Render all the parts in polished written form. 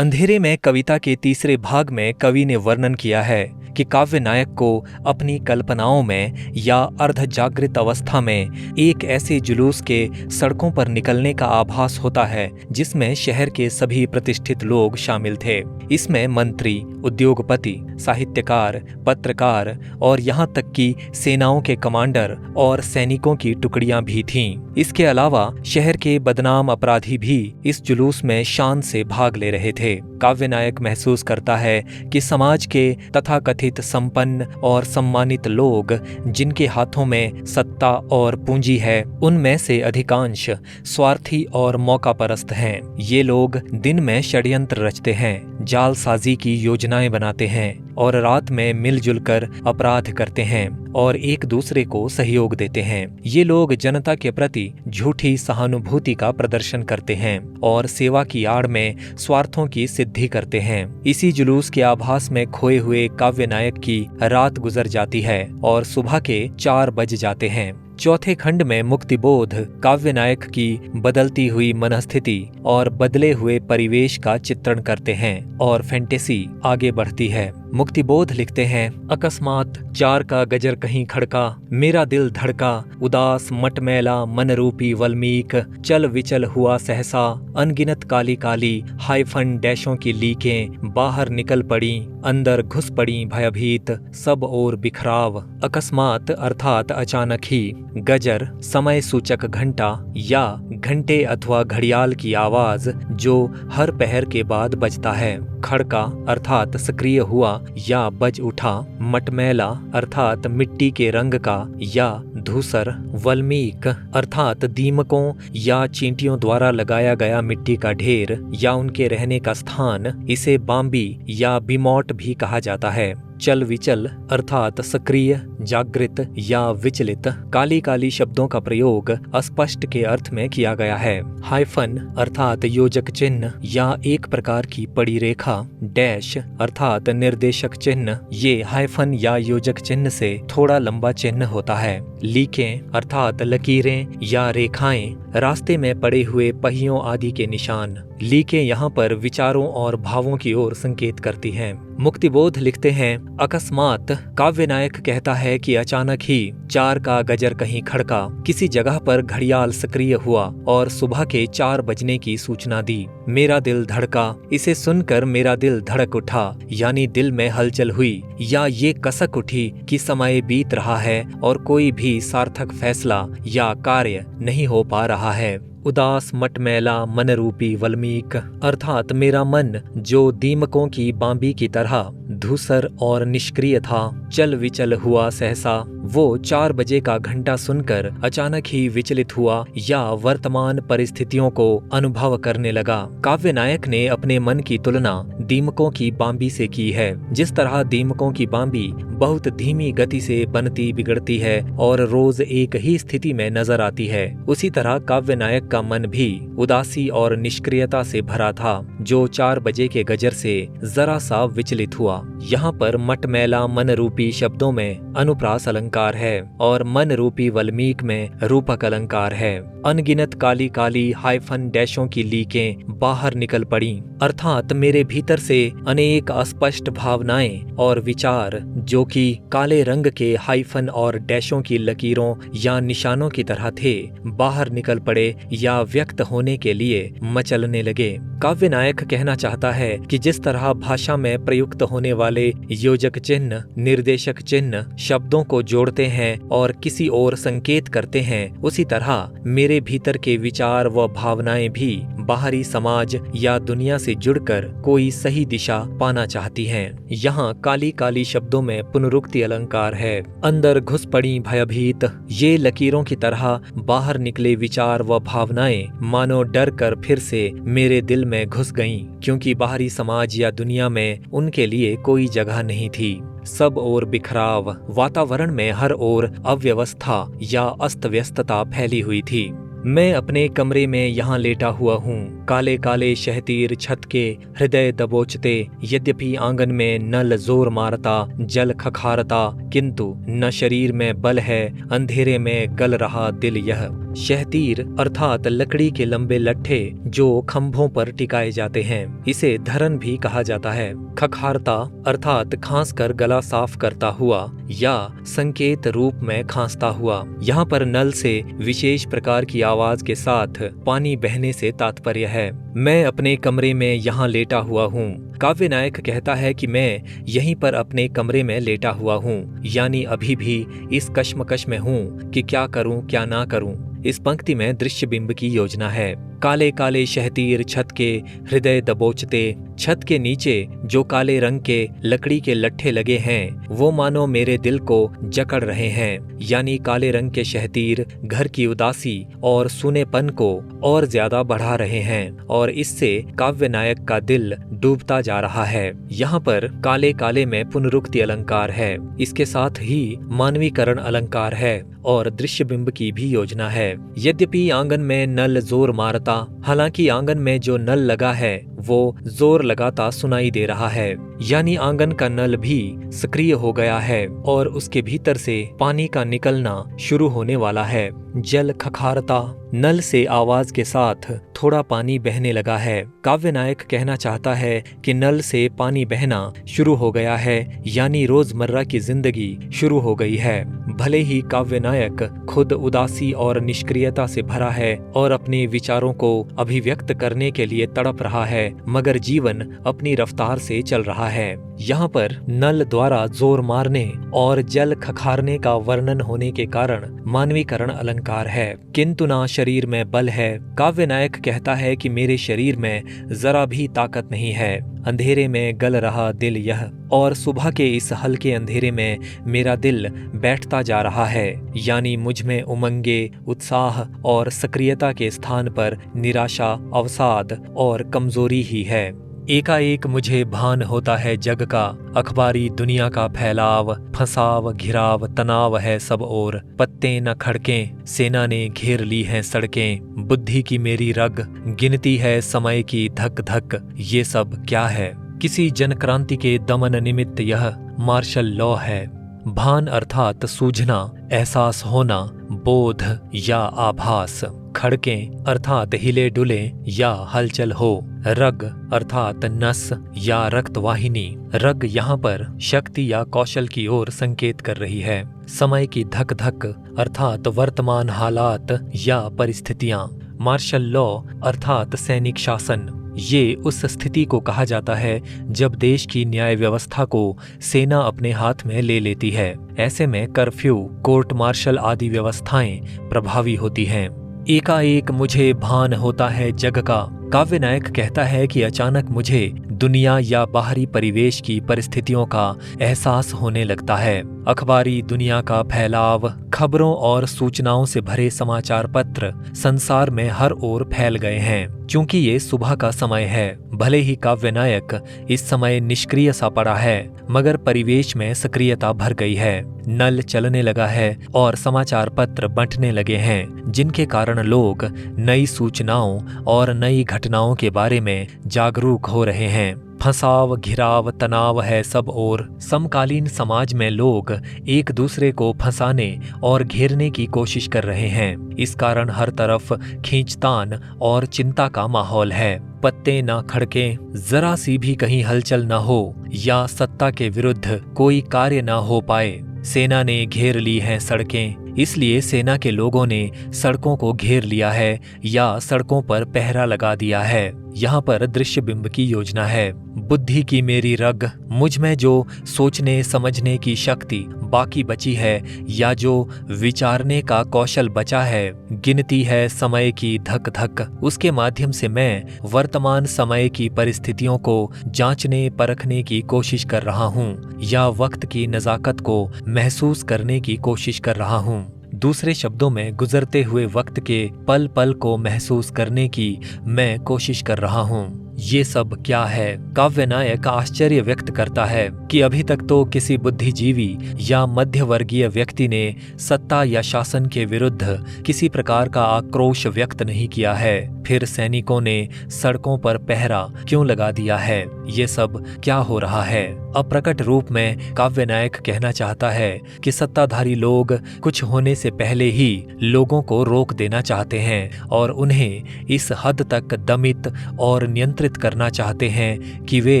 अंधेरे में कविता के तीसरे भाग में कवि ने वर्णन किया है कि काव्य नायक को अपनी कल्पनाओं में या अर्ध जागृत अवस्था में एक ऐसे जुलूस के सड़कों पर निकलने का आभास होता है जिसमें शहर के सभी प्रतिष्ठित लोग शामिल थे। इसमें मंत्री, उद्योगपति, साहित्यकार, पत्रकार और यहाँ तक कि सेनाओं के कमांडर और सैनिकों की टुकड़ियां भी थीं। इसके अलावा शहर के बदनाम अपराधी भी इस जुलूस में शान से भाग ले रहे थे। काव्य नायक महसूस करता है कि समाज के तथाकथित संपन्न और सम्मानित लोग जिनके हाथों में सत्ता और पूंजी है, उनमें से अधिकांश स्वार्थी और मौकापरस्त हैं। ये लोग दिन में षड्यंत्र रचते हैं, जालसाजी की योजनाएं बनाते हैं और रात में मिलजुल कर अपराध करते हैं और एक दूसरे को सहयोग देते हैं। ये लोग जनता के प्रति झूठी सहानुभूति का प्रदर्शन करते हैं और सेवा की आड़ में स्वार्थों की सिद्धि करते हैं। इसी जुलूस के आभास में खोए हुए काव्य नायक की रात गुजर जाती है और सुबह के 4 बज जाते हैं। चौथे खंड में मुक्तिबोध काव्य नायक की बदलती हुई मनस्थिति और बदले हुए परिवेश का चित्रण करते हैं और फैंटेसी आगे बढ़ती है। मुक्तिबोध लिखते हैं, अकस्मात 4 का गजर कहीं खड़का, मेरा दिल धड़का, उदास मटमैला मन रूपी वल्मीक, चल विचल हुआ सहसा, अनगिनत काली काली हाइफन डैशों की लीकें बाहर निकल पड़ी, अंदर घुस पड़ी भयभीत, सब ओर बिखराव। अकस्मात अर्थात अचानक ही, गजर समय सूचक घंटा या घंटे अथवा घड़ियाल की आवाज जो हर पहर के बाद बजता है। खड़का अर्थात सक्रिय हुआ या बज उठा। मटमैला अर्थात मिट्टी के रंग का या धूसर। वल्मीक अर्थात दीमकों या चींटियों द्वारा लगाया गया मिट्टी का ढेर या उनके रहने का स्थान। इसे बाम्बी या बिमौट भी कहा जाता है। चल विचल अर्थात सक्रिय, जागृत या विचलित। काली काली शब्दों का प्रयोग अस्पष्ट के अर्थ में किया गया है। हाइफन अर्थात योजक चिन्ह या एक प्रकार की पड़ी रेखा। डैश अर्थात निर्देशक चिन्ह। ये हाइफन या योजक चिन्ह से थोड़ा लंबा चिन्ह होता है। लीकें अर्थात लकीरें या रेखाएं, रास्ते में पड़े हुए पहियों आदि के निशान। लीकें यहाँ पर विचारों और भावों की ओर संकेत करती हैं। मुक्तिबोध लिखते हैं, अकस्मात काव्य नायक कहता है कि अचानक ही 4 का गजर कहीं खड़का, किसी जगह पर घड़ियाल सक्रिय हुआ और सुबह के 4 बजने की सूचना दी। मेरा दिल धड़का, इसे सुनकर मेरा दिल धड़क उठा, यानी दिल में हलचल हुई या ये कसक उठी कि समय बीत रहा है और कोई भी सार्थक फैसला या कार्य नहीं हो पा रहा है। उदास मटमैला मन रूपी वल्मीक अर्थात मेरा मन जो दीमकों की बांबी की तरह धूसर और निष्क्रिय था, चल विचल हुआ सहसा। वो 4 बजे का घंटा सुनकर अचानक ही विचलित हुआ या वर्तमान परिस्थितियों को अनुभव करने लगा। काव्य नायक ने अपने मन की तुलना दीमकों की बांबी से की है। जिस तरह दीमकों की बांबी बहुत धीमी गति से बनती बिगड़ती है और रोज एक ही स्थिति में नजर आती है, उसी तरह काव्य नायक का मन भी उदासी और निष्क्रियता से भरा था, जो 4 बजे के गजर से जरा सा विचलित हुआ। यहाँ पर मटमैला मन रूपी शब्दों में अनुप्रास अलंकार है और मन रूपी वल्मीक में रूपक अलंकार है। अनगिनत काली काली हाइफन डैशों की लीकें बाहर निकल पड़ी अर्थात मेरे भीतर से अनेक अस्पष्ट भावनाएं और विचार जो कि काले रंग के हाइफन और डैशों की लकीरों या निशानों की तरह थे, बाहर निकल पड़े या व्यक्त होने के लिए मचलने लगे। काव्य नायक कहना चाहता है कि जिस तरह भाषा में प्रयुक्त होने वाले योजक चिन्ह, निर्देशक चिन्ह शब्दों को जोड़ते हैं और किसी ओर संकेत करते हैं, उसी तरह मेरे भीतर के विचार व भावनाएं भी बाहरी समाज या दुनिया से जुड़कर कोई सही दिशा पाना चाहती हैं। यहाँ काली काली शब्दों में पुनरुक्ति अलंकार है। अंदर घुस पड़ी भयभीत, ये लकीरों की तरह बाहर निकले विचार व भावनाएं मानो डर कर फिर से मेरे दिल में घुस गईं, क्योंकि बाहरी समाज या दुनिया में उनके लिए कोई जगह नहीं थी। सब ओर बिखराव, वातावरण में हर ओर अव्यवस्था या अस्त व्यस्तता फैली हुई थी। मैं अपने कमरे में यहाँ लेटा हुआ हूँ, काले काले शहतीर छत के हृदय दबोचते, यद्यपि आंगन में नल जोर मारता, जल खखारता, किंतु न शरीर में बल है, अंधेरे में गल रहा दिल यह। शहतीर अर्थात लकड़ी के लंबे लट्ठे जो खंभों पर टिकाए जाते हैं, इसे धरन भी कहा जाता है। खखारता अर्थात खांस कर गला साफ करता हुआ या संकेत रूप में खांसता हुआ। यहाँ पर नल से विशेष प्रकार की आवाज के साथ पानी बहने से तात्पर्य है। मैं अपने कमरे में यहाँ लेटा हुआ हूँ। काव्य नायक कहता है कि मैं यहीं पर अपने कमरे में लेटा हुआ हूँ, यानी अभी भी इस कश्मकश में हूँ कि क्या करूँ क्या ना करूँ। इस पंक्ति में दृश्य बिंब की योजना है। काले काले शहतीर छत के हृदय दबोचते, छत के नीचे जो काले रंग के लकड़ी के लट्ठे लगे हैं वो मानो मेरे दिल को जकड़ रहे हैं, यानी काले रंग के शहतीर घर की उदासी और सूनेपन को और ज्यादा बढ़ा रहे हैं और इससे काव्य नायक का दिल डूबता जा रहा है। यहाँ पर काले काले में पुनरुक्ति अलंकार है, इसके साथ ही मानवीकरण अलंकार है और दृश्य बिंब की भी योजना है। यद्यपि आंगन में नल जोर मारता, हालांकि आंगन में जो नल लगा है वो जोर लगाता सुनाई दे रहा है, यानी आंगन का नल भी सक्रिय हो गया है और उसके भीतर से पानी का निकलना शुरू होने वाला है। जल खखारता, नल से आवाज के साथ थोड़ा पानी बहने लगा है। काव्य नायक कहना चाहता है कि नल से पानी बहना शुरू हो गया है, यानी रोजमर्रा की जिंदगी शुरू हो गई है। भले ही काव्य नायक खुद उदासी और निष्क्रियता से भरा है और अपने विचारों को अभिव्यक्त करने के लिए तड़प रहा है, मगर जीवन अपनी रफ्तार से चल रहा है। यहाँ पर नल द्वारा जोर मारने और जल खखारने का वर्णन होने के कारण मानवीकरण अलंकार है। किंतु ना शरीर में बल है। काव्य नायक कहता है कि मेरे शरीर में जरा भी ताकत नहीं है। अंधेरे में गल रहा दिल यह, और सुबह के इस हल्के अंधेरे में मेरा दिल बैठता जा रहा है, यानी मुझ में उमंगे, उत्साह और सक्रियता के स्थान पर निराशा, अवसाद और कमजोरी ही है। एकाएक मुझे भान होता है जग का, अखबारी दुनिया का फैलाव, फंसाव घिराव तनाव है सब ओर, पत्ते न खड़कें, सेना ने घेर ली हैं सड़कें, बुद्धि की मेरी रग, गिनती है समय की धक धक, ये सब क्या है? किसी जनक्रांति के दमन निमित्त यह मार्शल लॉ है। भान अर्थात सूझना, एहसास होना, बोध या आभास। खड़कें अर्थात हिले डुले या हलचल हो। रग अर्थात नस या रक्तवाहिनी। रग यहाँ पर शक्ति या कौशल की ओर संकेत कर रही है। समय की धक धक अर्थात वर्तमान हालात या परिस्थितियां। मार्शल लॉ अर्थात सैनिक शासन। ये उस स्थिति को कहा जाता है जब देश की न्याय व्यवस्था को सेना अपने हाथ में ले लेती है। ऐसे में कर्फ्यू, कोर्ट मार्शल आदि व्यवस्थाएं प्रभावी होती हैं। एकाएक मुझे भान होता है जग का। काव्य नायक कहता है कि अचानक मुझे दुनिया या बाहरी परिवेश की परिस्थितियों का एहसास होने लगता है। अखबारी दुनिया का फैलाव, खबरों और सूचनाओं से भरे समाचार पत्र संसार में हर ओर फैल गए हैं। चूंकि ये सुबह का समय है, भले ही काव्य नायक इस समय निष्क्रिय सा पड़ा है, मगर परिवेश में सक्रियता भर गई है। नल चलने लगा है और समाचार पत्र बंटने लगे हैं, जिनके कारण लोग नई सूचनाओं और नई घटनाओं के बारे में जागरूक हो रहे हैं। फंसाव घिराव तनाव है सब ओर। समकालीन समाज में लोग एक दूसरे को फंसाने और घेरने की कोशिश कर रहे हैं। इस कारण हर तरफ खींचतान और चिंता का माहौल है। पत्ते ना खड़के, जरा सी भी कहीं हलचल ना हो या सत्ता के विरुद्ध कोई कार्य ना हो पाए। सेना ने घेर ली हैं सड़कें, इसलिए सेना के लोगों ने सड़कों को घेर लिया है या सड़कों पर पहरा लगा दिया है। यहाँ पर दृश्य बिंब की योजना है। बुद्धि की मेरी रग, मुझ में जो सोचने समझने की शक्ति बाकी बची है या जो विचारने का कौशल बचा है, गिनती है समय की धक धक। उसके माध्यम से मैं वर्तमान समय की परिस्थितियों को जांचने परखने की कोशिश कर रहा हूँ या वक्त की नजाकत को महसूस करने की कोशिश कर रहा हूँ। दूसरे शब्दों में गुजरते हुए वक्त के पल पल को महसूस करने की मैं कोशिश कर रहा हूँ। ये सब क्या है? काव्य नायक आश्चर्य व्यक्त करता है कि अभी तक तो किसी बुद्धिजीवी या मध्यवर्गीय व्यक्ति ने सत्ता या शासन के विरुद्ध किसी प्रकार का आक्रोश व्यक्त नहीं किया है। फिर सैनिकों ने सड़कों पर पहरा क्यों लगा दिया है? ये सब क्या हो रहा है? अप्रकट रूप में काव्य नायक कहना चाहता है कि सत्ताधारी लोग कुछ होने से पहले ही लोगों को रोक देना चाहते हैं और उन्हें इस हद तक दमित और नियंत्रित करना चाहते हैं कि वे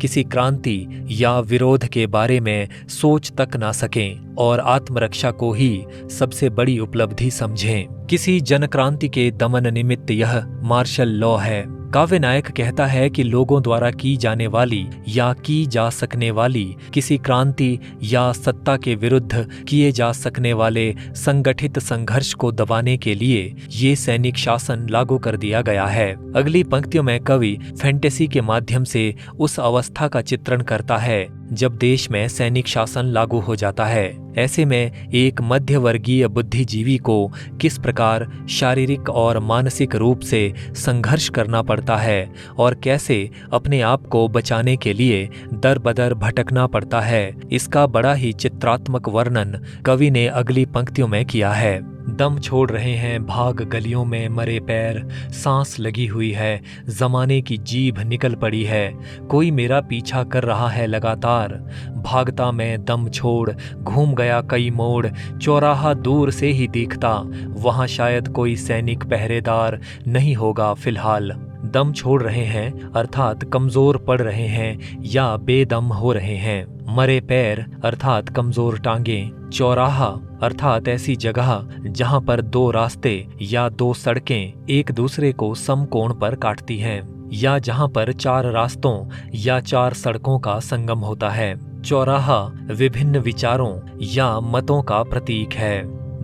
किसी क्रांति या विरोध के बारे में सोच तक ना सकें और आत्मरक्षा को ही सबसे बड़ी उपलब्धि समझें। किसी जनक्रांति के दमन निमित्त यह मार्शल लॉ है। काव्य नायक कहता है कि लोगों द्वारा की जाने वाली या की जा सकने वाली किसी क्रांति या सत्ता के विरुद्ध किए जा सकने वाले संगठित संघर्ष को दबाने के लिए ये सैनिक शासन लागू कर दिया गया है। अगली पंक्तियों में कवि फैंटेसी के माध्यम से उस अवस्था का चित्रण करता है जब देश में सैनिक शासन लागू हो जाता है। ऐसे में एक मध्यवर्गीय बुद्धिजीवी को किस प्रकार शारीरिक और मानसिक रूप से संघर्ष करना पड़ता है और कैसे अपने आप को बचाने के लिए दर बदर भटकना पड़ता है, इसका बड़ा ही चित्रात्मक वर्णन कवि ने अगली पंक्तियों में किया है। दम छोड़ रहे हैं भाग गलियों में मरे पैर, सांस लगी हुई है, जमाने की जीभ निकल पड़ी है, कोई मेरा पीछा कर रहा है लगातार, भागता मैं दम छोड़ घूम गया कई मोड़, चौराहा दूर से ही दिखता, वहां शायद कोई सैनिक पहरेदार नहीं होगा फिलहाल। दम छोड़ रहे हैं अर्थात कमजोर पड़ रहे हैं या बेदम हो रहे हैं। मरे पैर अर्थात कमजोर टांगें। चौराहा अर्थात ऐसी जगह जहां पर दो रास्ते या दो सड़कें एक दूसरे को समकोण पर काटती हैं या जहां पर चार रास्तों या चार सड़कों का संगम होता है। चौराहा विभिन्न विचारों या मतों का प्रतीक है।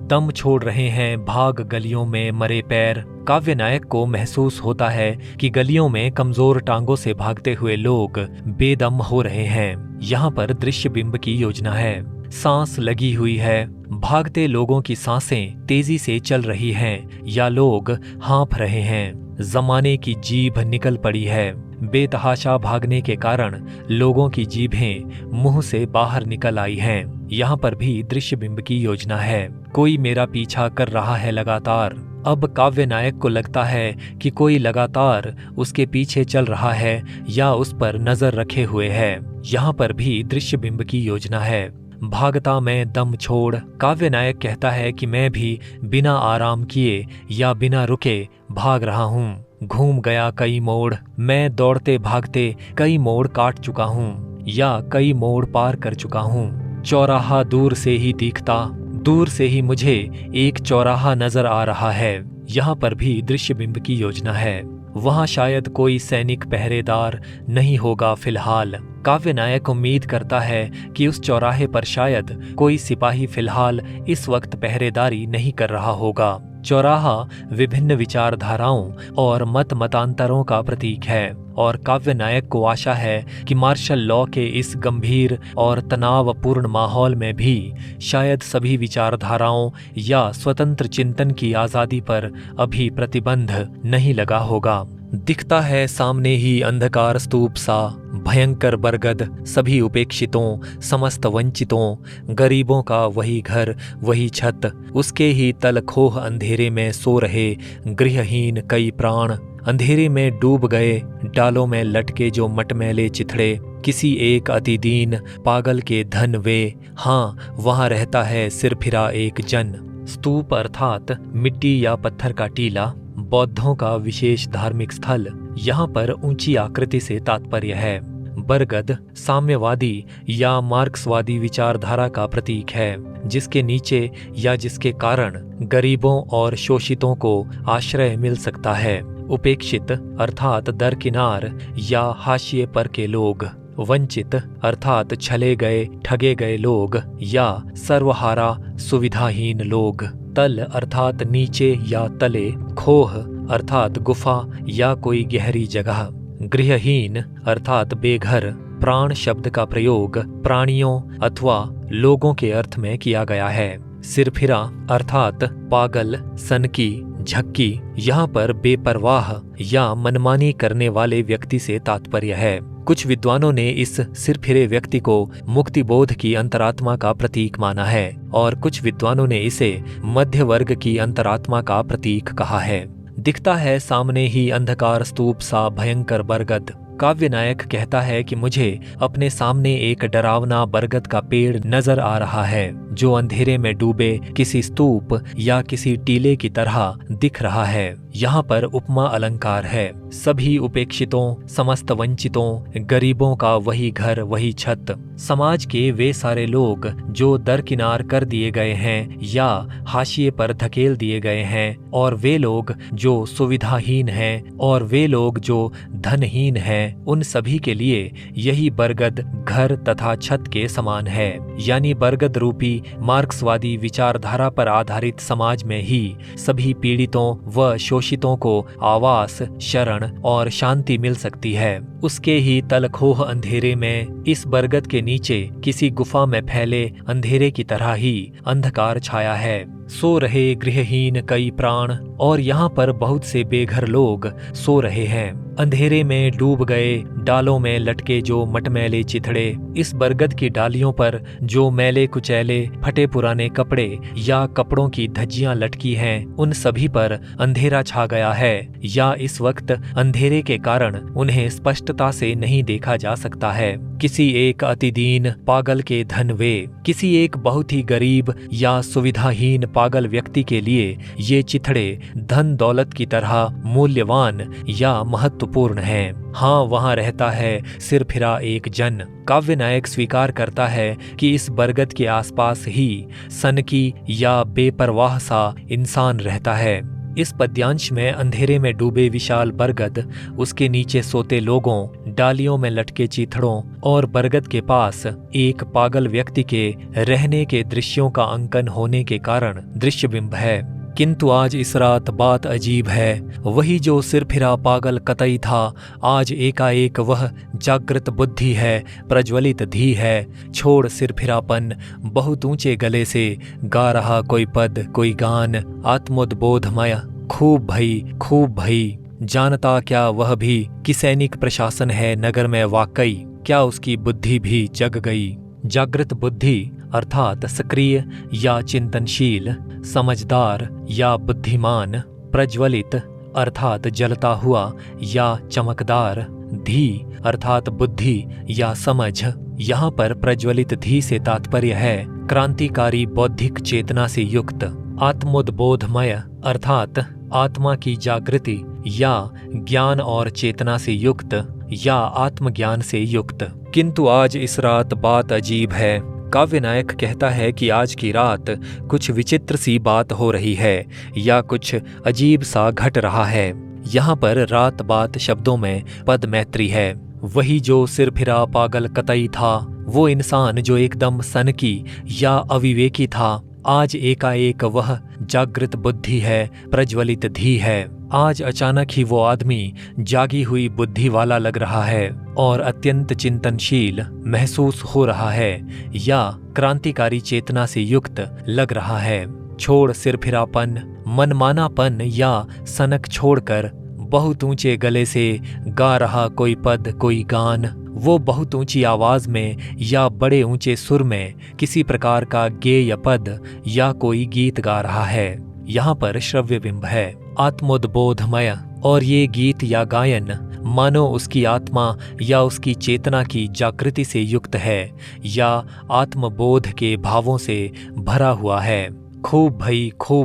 दम छोड़ रहे हैं भाग गलियों में मरे पैर। काव्य नायक को महसूस होता है कि गलियों में कमजोर टांगों से भागते हुए लोग बेदम हो रहे हैं। यहाँ पर दृश्य बिंब की योजना है। सांस लगी हुई है, भागते लोगों की सांसें तेजी से चल रही हैं या लोग हाँफ रहे हैं। जमाने की जीभ निकल पड़ी है, बेतहाशा भागने के कारण लोगों की जीभें मुंह से बाहर निकल आई हैं। यहाँ पर भी दृश्य बिंब की योजना है। कोई मेरा पीछा कर रहा है लगातार। अब काव्य नायक को लगता है कि कोई लगातार उसके पीछे चल रहा है या उस पर नजर रखे हुए है। यहाँ पर भी दृश्य बिंब की योजना है। भागता मैं दम छोड़, काव्य नायक कहता है कि मैं भी बिना आराम किए या बिना रुके भाग रहा हूँ। घूम गया कई मोड़, मैं दौड़ते भागते कई मोड़ काट चुका हूँ या कई मोड़ पार कर चुका हूँ। चौराहा दूर से ही दिखता, दूर से ही मुझे एक चौराहा नजर आ रहा है। यहाँ पर भी दृश्य बिंब की योजना है। वहां शायद कोई सैनिक पहरेदार नहीं होगा फिलहाल। काव्य नायक उम्मीद करता है कि उस चौराहे पर शायद कोई सिपाही फिलहाल इस वक्त पहरेदारी नहीं कर रहा होगा। चौराहा विभिन्न विचारधाराओं और मत मतांतरों का प्रतीक है और काव्य नायक को आशा है कि मार्शल लॉ के इस गंभीर और तनावपूर्ण माहौल में भी शायद सभी विचारधाराओं या स्वतंत्र चिंतन की आज़ादी पर अभी प्रतिबंध नहीं लगा होगा। दिखता है सामने ही अंधकार स्तूप सा, भयंकर बरगद, सभी उपेक्षितों, समस्त वंचितों, गरीबों का वही घर, वही छत, उसके ही तल खोह अंधेरे में सो रहे गृहहीन कई प्राण, अंधेरे में डूब गए डालों में लटके जो मटमैले चिथड़े, किसी एक अतिदीन पागल के धन वे, हाँ वहाँ रहता है सिरफिरा एक जन। स्तूप अर्थात मिट्टी या पत्थर का टीला, बौद्धों का विशेष धार्मिक स्थल। यहाँ पर ऊंची आकृति से तात्पर्य है। बरगद साम्यवादी या मार्क्सवादी विचारधारा का प्रतीक है, जिसके नीचे या जिसके कारण गरीबों और शोषितों को आश्रय मिल सकता है। उपेक्षित अर्थात दरकिनार या हाशिए पर के लोग। वंचित अर्थात छले गए, ठगे गए लोग या सर्वहारा सुविधाहीन लोग। तल अर्थात नीचे या तले। खोह अर्थात गुफा या कोई गहरी जगह। गृहहीन अर्थात बेघर। प्राण शब्द का प्रयोग प्राणियों अथवा लोगों के अर्थ में किया गया है। सिरफिरा अर्थात पागल, सनकी, झक्की। यहाँ पर बेपरवाह या मनमानी करने वाले व्यक्ति से तात्पर्य है। कुछ विद्वानों ने इस सिरफिरे व्यक्ति को मुक्तिबोध की अंतरात्मा का प्रतीक माना है और कुछ विद्वानों ने इसे मध्य वर्ग की अंतरात्मा का प्रतीक कहा है। दिखता है सामने ही अंधकार स्तूप सा भयंकर बरगद। काव्य नायक कहता है कि मुझे अपने सामने एक डरावना बरगद का पेड़ नजर आ रहा है जो अंधेरे में डूबे किसी स्तूप या किसी टीले की तरह दिख रहा है। यहाँ पर उपमा अलंकार है। सभी उपेक्षितों, समस्त वंचितों, गरीबों का वही घर, वही छत, समाज के वे सारे लोग जो दरकिनार कर दिए गए हैं या हाशिए पर धकेल दिए गए हैं, और वे लोग जो सुविधाहीन हैं और वे लोग जो धनहीन हैं, उन सभी के लिए यही बरगद घर तथा छत के समान है। यानी बरगद रूपी मार्क्सवादी विचारधारा पर आधारित समाज में ही सभी पीड़ितों व शोषितों को आवास, शरण और शांति मिल सकती है। उसके ही तलखोह अंधेरे में इस बरगद के नीचे किसी गुफा में फैले अंधेरे की तरह ही अंधकार छाया है। सो रहे गृहहीन कई प्राण, और यहाँ पर बहुत से बेघर लोग सो रहे हैं। अंधेरे में डूब गए डालों में लटके जो मटमैले चिथड़े, इस बरगद की डालियों पर जो मैले कुचैले फटे पुराने कपड़े या कपड़ों की धज्जियां लटकी हैं, उन सभी पर अंधेरा छा गया है, या इस वक्त अंधेरे के कारण उन्हें स्पष्टता से नहीं देखा जा सकता है। किसी एक अतिदीन पागल के धन वे, किसी एक बहुत ही गरीब या सुविधाहीन पागल व्यक्ति के लिए ये चिथड़े धन दौलत की तरह मूल्यवान या महत्वपूर्ण हैं। हाँ, वहाँ रहता है सिरफिरा एक जन। काव्य नायक स्वीकार करता है कि इस बरगद के आसपास ही सनकी या बेपरवाह सा इंसान रहता है। इस पद्यांश में अंधेरे में डूबे विशाल बरगद, उसके नीचे सोते लोगों, डालियों में लटके चीथड़ों और बरगद के पास एक पागल व्यक्ति के रहने के दृश्यों का अंकन होने के कारण दृश्यबिंब है। किंतु आज इस रात बात अजीब है, वही जो सिरफिरा पागल कतई था, आज एकाएक वह जागृत बुद्धि है, प्रज्वलित धी है। छोड़ सिरफिरापन, बहुत ऊंचे गले से गा रहा कोई पद, कोई गान, आत्मोद्बोधमय, खूब भई, जानता क्या वह भी कि सैनिक प्रशासन है नगर में वाकई, क्या उसकी बुद्धि भी जग गई। जागृत बुद्धि अर्थात सक्रिय या चिंतनशील, समझदार या बुद्धिमान, प्रज्वलित अर्थात जलता हुआ या चमकदार, धी अर्थात बुद्धि या समझ। यहाँ पर प्रज्वलित धी से तात्पर्य है क्रांतिकारी बौद्धिक चेतना से युक्त, आत्मोद्बोधमय अर्थात आत्मा की जागृति या ज्ञान और चेतना से युक्त या आत्मज्ञान से युक्त। किंतु आज इस रात बात अजीब है। काव्य नायक कहता है कि आज की रात कुछ विचित्र सी बात हो रही है या कुछ अजीब सा घट रहा है। यहाँ पर रात बात शब्दों में पद मैत्री है। वही जो सिरफिरा पागल कतई था, वो इंसान जो एकदम सनकी या अविवेकी था, आज एकाएक वह जागृत बुद्धि है, प्रज्वलित धी है। आज अचानक ही वो आदमी जागी हुई बुद्धि वाला लग रहा है और अत्यंत चिंतनशील महसूस हो रहा है या क्रांतिकारी चेतना से युक्त लग रहा है। छोड़ सिरफिरापन, मनमानापन या सनक छोड़कर बहुत ऊंचे गले से गा रहा कोई पद, कोई गान, वो बहुत ऊंची आवाज में या बड़े ऊंचे सुर में किसी प्रकार का गेय पद या कोई गीत गा रहा है। यहाँ पर श्रव्य बिंब है, आत्मोद्बोधमय, और ये गीत या गायन मानो उसकी आत्मा या उसकी चेतना की जागृति से युक्त है या आत्मबोध के भावों से भरा हुआ है। खूब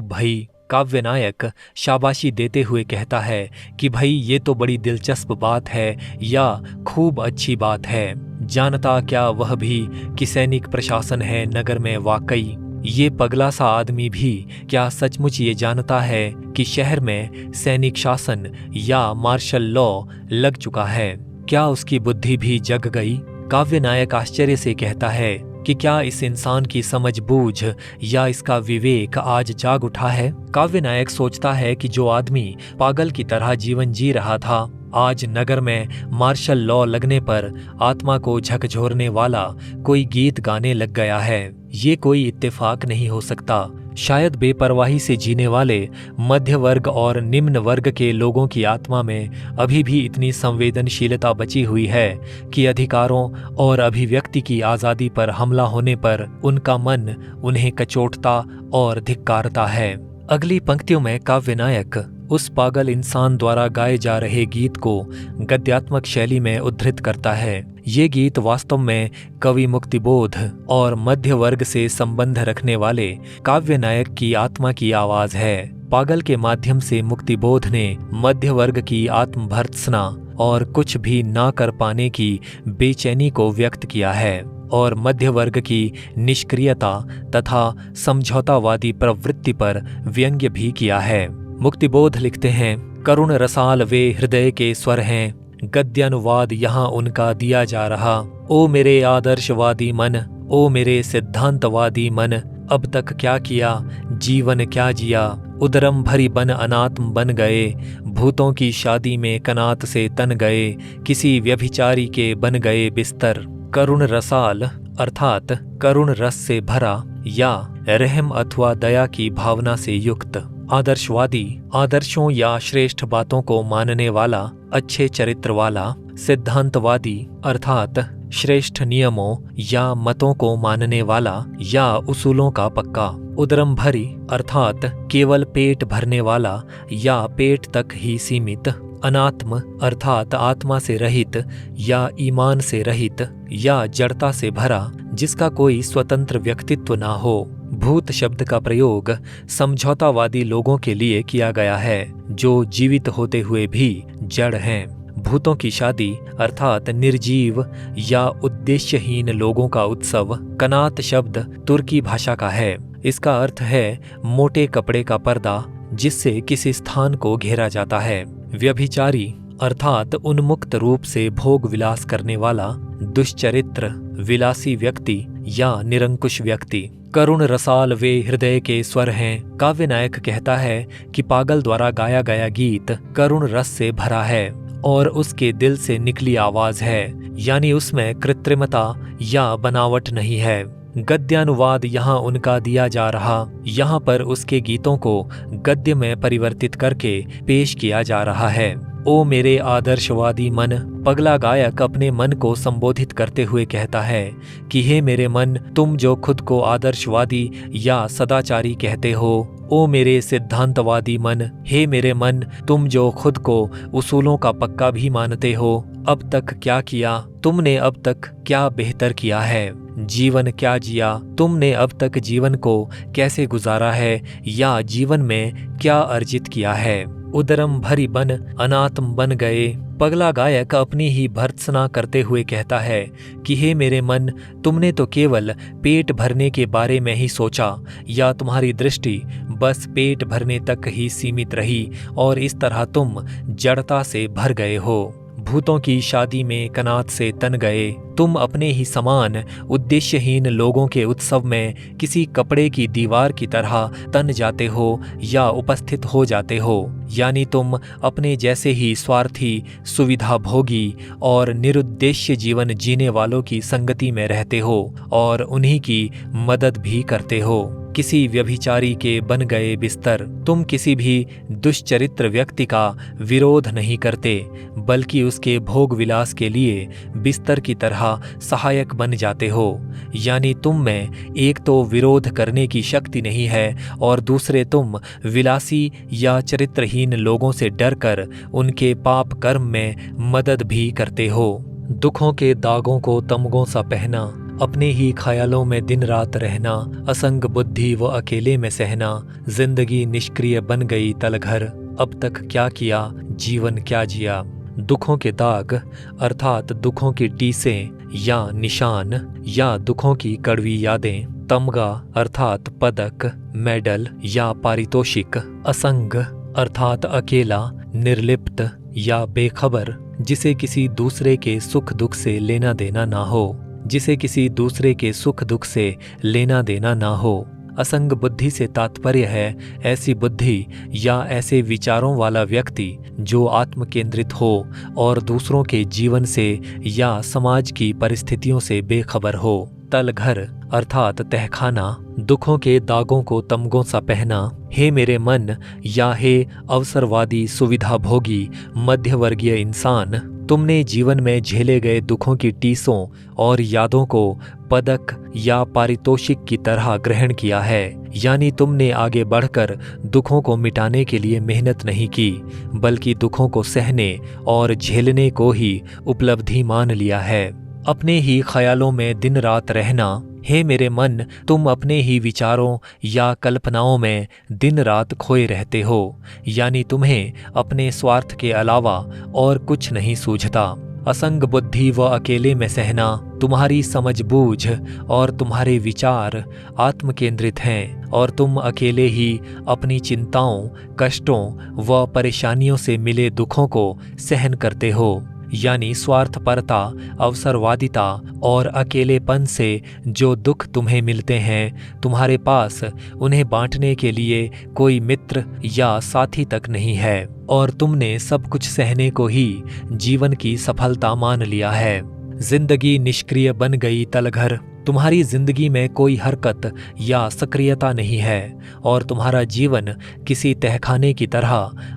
भई काव्य नायक शाबाशी देते हुए कहता है कि भाई ये तो बड़ी दिलचस्प बात है या खूब अच्छी बात है। जानता क्या वह भी कि सैनिक प्रशासन है नगर में वाकई, ये पगला सा आदमी भी क्या सचमुच ये जानता है कि शहर में सैनिक शासन या मार्शल लॉ लग चुका है? क्या उसकी बुद्धि भी जग गई? काव्य नायक आश्चर्य से कहता है कि क्या इस इंसान की समझ बूझ या इसका विवेक आज जाग उठा है? काव्य नायक सोचता है कि जो आदमी पागल की तरह जीवन जी रहा था, आज नगर में मार्शल लॉ लगने पर आत्मा को झकझोरने वाला कोई गीत गाने लग गया है। ये कोई इत्तेफाक नहीं हो सकता। शायद बेपरवाही से जीने वाले मध्य वर्ग और निम्न वर्ग के लोगों की आत्मा में अभी भी इतनी संवेदनशीलता बची हुई है कि अधिकारों और अभिव्यक्ति की आज़ादी पर हमला होने पर उनका मन उन्हें कचोटता और धिक्कारता है। अगली पंक्तियों में काव्य नायक उस पागल इंसान द्वारा गाए जा रहे गीत को गद्यात्मक शैली में उद्धृत करता है। ये गीत वास्तव में कवि मुक्तिबोध और मध्य वर्ग से संबंध रखने वाले काव्य नायक की आत्मा की आवाज है। पागल के माध्यम से मुक्तिबोध ने मध्य वर्ग की आत्मभर्त्सना और कुछ भी ना कर पाने की बेचैनी को व्यक्त किया है और मध्य वर्ग की निष्क्रियता तथा समझौतावादी प्रवृत्ति पर व्यंग्य भी किया है। मुक्तिबोध लिखते हैं, करुण रसाल वे हृदय के स्वर हैं, गद्यानुवाद यहाँ उनका दिया जा रहा। ओ मेरे आदर्शवादी मन, ओ मेरे सिद्धांतवादी मन, अब तक क्या किया, जीवन क्या जिया, उदरम भरी बन अनात्म बन गए, भूतों की शादी में कनात से तन गए, किसी व्यभिचारी के बन गए बिस्तर। करुण रसाल अर्थात करुण रस से भरा या रहम अथवा दया की भावना से युक्त। आदर्शवादी आदर्शों या श्रेष्ठ बातों को मानने वाला, अच्छे चरित्र वाला। सिद्धांतवादी अर्थात श्रेष्ठ नियमों या मतों को मानने वाला या उसूलों का पक्का। उदरम भरी अर्थात केवल पेट भरने वाला या पेट तक ही सीमित। अनात्म अर्थात आत्मा से रहित या ईमान से रहित या जड़ता से भरा, जिसका कोई स्वतंत्र व्यक्तित्व ना हो। भूत शब्द का प्रयोग समझौतावादी लोगों के लिए किया गया है जो जीवित होते हुए भी जड़ हैं। भूतों की शादी अर्थात निर्जीव या उद्देश्यहीन लोगों का उत्सव। कनात शब्द तुर्की भाषा का है। इसका अर्थ है मोटे कपड़े का पर्दा जिससे किसी स्थान को घेरा जाता है। व्यभिचारी अर्थात उन्मुक्त रूप से भोग विलास करने वाला, दुष्चरित्र, विलासी व्यक्ति या निरंकुश व्यक्ति। करुण रसाल वे हृदय के स्वर हैं। काव्य नायक कहता है कि पागल द्वारा गाया गया गीत करुण रस से भरा है और उसके दिल से निकली आवाज है, यानी उसमें कृत्रिमता या बनावट नहीं है। गद्यानुवाद यहाँ उनका दिया जा रहा, यहाँ पर उसके गीतों को गद्य में परिवर्तित करके पेश किया जा रहा है। ओ मेरे आदर्शवादी मन, पगला गायक अपने मन को संबोधित करते हुए कहता है कि हे मेरे मन, तुम जो खुद को आदर्शवादी या सदाचारी कहते हो। ओ मेरे सिद्धांतवादी मन, हे मेरे मन, तुम जो खुद को उसूलों का पक्का भी मानते हो, अब तक क्या किया, तुमने अब तक क्या बेहतर किया है, जीवन क्या जिया, तुमने अब तक जीवन को कैसे गुजारा है या जीवन में क्या अर्जित किया है। उदरम भरी बन अनात्म बन गए। पगला गायक अपनी ही भर्त्सना करते हुए कहता है कि हे मेरे मन, तुमने तो केवल पेट भरने के बारे में ही सोचा या तुम्हारी दृष्टि बस पेट भरने तक ही सीमित रही और इस तरह तुम जड़ता से भर गए हो। भूतों की शादी में कनात से तन गए। तुम अपने ही समान उद्देश्यहीन लोगों के उत्सव में किसी कपड़े की दीवार की तरह तन जाते हो या उपस्थित हो जाते हो, यानी तुम अपने जैसे ही स्वार्थी, सुविधा भोगी और निरुद्देश्य जीवन जीने वालों की संगति में रहते हो और उन्हीं की मदद भी करते हो। किसी व्यभिचारी के बन गए बिस्तर। तुम किसी भी दुष्चरित्र व्यक्ति का विरोध नहीं करते, बल्कि उसके भोग विलास के लिए बिस्तर की तरह सहायक बन जाते हो, यानी तुम में एक तो विरोध करने की शक्ति नहीं है और दूसरे तुम विलासी या चरित्रहीन लोगों से डरकर उनके पाप कर्म में मदद भी करते हो। दुखों के दागों को तमगों सा पहना, अपने ही ख्यालों में दिन रात रहना, असंग बुद्धि व अकेले में सहना, जिंदगी निष्क्रिय बन गई तलघर, अब तक क्या किया, जीवन क्या जिया। दुखों के दाग अर्थात दुखों की टीसें या निशान या दुखों की कड़वी यादें। तमगा अर्थात पदक, मेडल या पारितोषिक। असंग अर्थात अकेला, निर्लिप्त या बेखबर, जिसे किसी दूसरे के सुख दुख से लेना देना ना हो, जिसे किसी दूसरे के सुख दुख से लेना देना ना हो। असंग बुद्धि से तात्पर्य है ऐसी बुद्धि या ऐसे विचारों वाला व्यक्ति जो आत्म केंद्रित हो और दूसरों के जीवन से या समाज की परिस्थितियों से बेखबर हो। तलघर अर्थात तहखाना, दुखों के दागों को तमगों सा पहना। हे मेरे मन या हे अवसरवादी सुविधा भोगी मध्यवर्गीय इंसान, तुमने जीवन में झेले गए दुखों की टीसों और यादों को पदक या पारितोषिक की तरह ग्रहण किया है। यानी तुमने आगे बढ़कर दुखों को मिटाने के लिए मेहनत नहीं की, बल्कि दुखों को सहने और झेलने को ही उपलब्धि मान लिया है। अपने ही ख्यालों में दिन रात रहना। हे मेरे मन, तुम अपने ही विचारों या कल्पनाओं में दिन रात खोए रहते हो। यानी तुम्हें अपने स्वार्थ के अलावा और कुछ नहीं सूझता। असंग बुद्धि व अकेले में सहना। तुम्हारी समझबूझ और तुम्हारे विचार आत्म केंद्रित हैं और तुम अकेले ही अपनी चिंताओं, कष्टों व परेशानियों से मिले दुखों को सहन करते हो। यानी स्वार्थपरता, अवसरवादिता और अकेलेपन से जो दुख तुम्हें मिलते हैं, तुम्हारे पास उन्हें बांटने के लिए कोई मित्र या साथी तक नहीं है और तुमने सब कुछ सहने को ही जीवन की सफलता मान लिया है। जिंदगी निष्क्रिय बन गई तलघर। तुम्हारी जिंदगी में कोई हरकत या सक्रियता नहीं है और तुम्हारा जीवन किसी तहखाने की तरह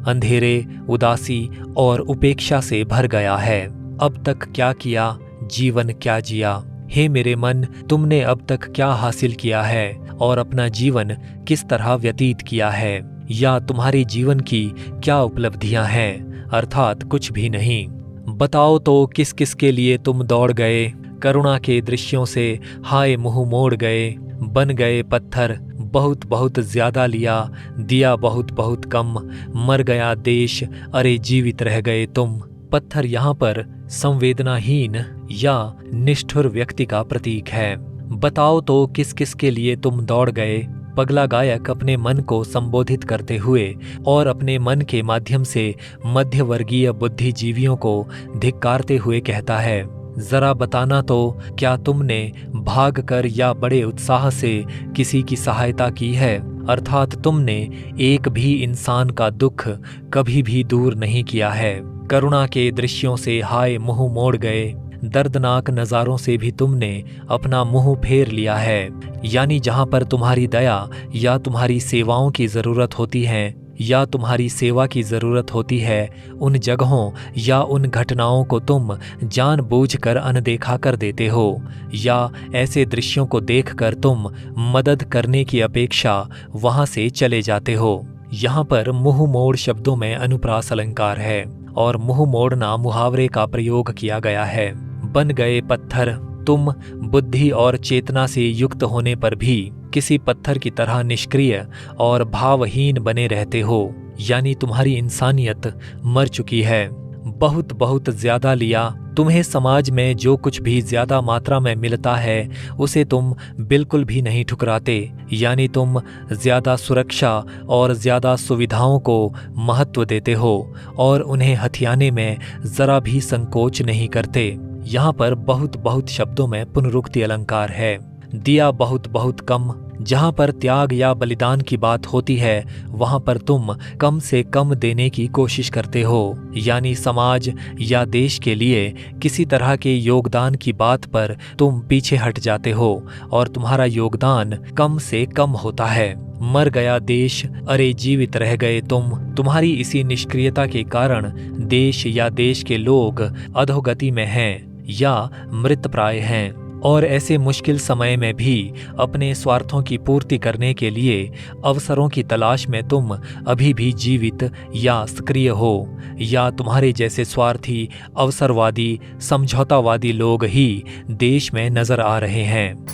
अंधेरे, उदासी और उपेक्षा से भर गया है। अब तक क्या किया, जीवन क्या जिया। हे मेरे मन, तुमने अब तक क्या हासिल किया है और अपना जीवन किस तरह व्यतीत किया है, या तुम्हारे जीवन की क्या उपलब्धियां हैं, अर्थात कुछ भी नहीं। बताओ तो किस किस के लिए तुम दौड़ गए, करुणा के दृश्यों से हाय मुंह मोड़ गए, बन गए पत्थर, बहुत बहुत ज्यादा लिया, दिया बहुत बहुत कम, मर गया देश, अरे जीवित रह गए तुम। पत्थर यहाँ पर संवेदनाहीन या निष्ठुर व्यक्ति का प्रतीक है। बताओ तो किस किस के लिए तुम दौड़ गए। पगला गायक अपने मन को संबोधित करते हुए और अपने मन के माध्यम से मध्यवर्गीय बुद्धिजीवियों को धिक्कारते हुए कहता है, जरा बताना तो क्या तुमने भागकर या बड़े उत्साह से किसी की सहायता की है, अर्थात तुमने एक भी इंसान का दुख कभी भी दूर नहीं किया है। करुणा के दृश्यों से हाय मुंह मोड़ गए, दर्दनाक नज़ारों से भी तुमने अपना मुंह फेर लिया है। यानी जहां पर तुम्हारी दया या तुम्हारी सेवाओं की ज़रूरत होती है या तुम्हारी सेवा की ज़रूरत होती है, उन जगहों या उन घटनाओं को तुम जानबूझकर अनदेखा कर देते हो, या ऐसे दृश्यों को देखकर तुम मदद करने की अपेक्षा वहां से चले जाते हो। यहाँ पर मुंह मोड़ शब्दों में अनुप्रास अलंकार है और मुंह मोड़ना मुहावरे का प्रयोग किया गया है। बन गए पत्थर। तुम बुद्धि और चेतना से युक्त होने पर भी किसी पत्थर की तरह निष्क्रिय और भावहीन बने रहते हो। यानी तुम्हारी इंसानियत मर चुकी है। बहुत बहुत ज्यादा लिया। तुम्हें समाज में जो कुछ भी ज्यादा मात्रा में मिलता है उसे तुम बिल्कुल भी नहीं ठुकराते। यानी तुम ज्यादा सुरक्षा और ज्यादा सुविधाओं को महत्व देते हो और उन्हें हथियाने में जरा भी संकोच नहीं करते। यहाँ पर बहुत बहुत शब्दों में पुनरुक्ति अलंकार है। दिया बहुत बहुत कम। जहाँ पर त्याग या बलिदान की बात होती है वहाँ पर तुम कम से कम देने की कोशिश करते हो। यानी समाज या देश के लिए किसी तरह के योगदान की बात पर तुम पीछे हट जाते हो और तुम्हारा योगदान कम से कम होता है। मर गया देश, अरे जीवित रह गए तुम। तुम्हारी इसी निष्क्रियता के कारण देश या देश के लोग अधोगति में हैं या मृतप्राय हैं और ऐसे मुश्किल समय में भी अपने स्वार्थों की पूर्ति करने के लिए अवसरों की तलाश में तुम अभी भी जीवित या सक्रिय हो, या तुम्हारे जैसे स्वार्थी, अवसरवादी, समझौतावादी लोग ही देश में नजर आ रहे हैं।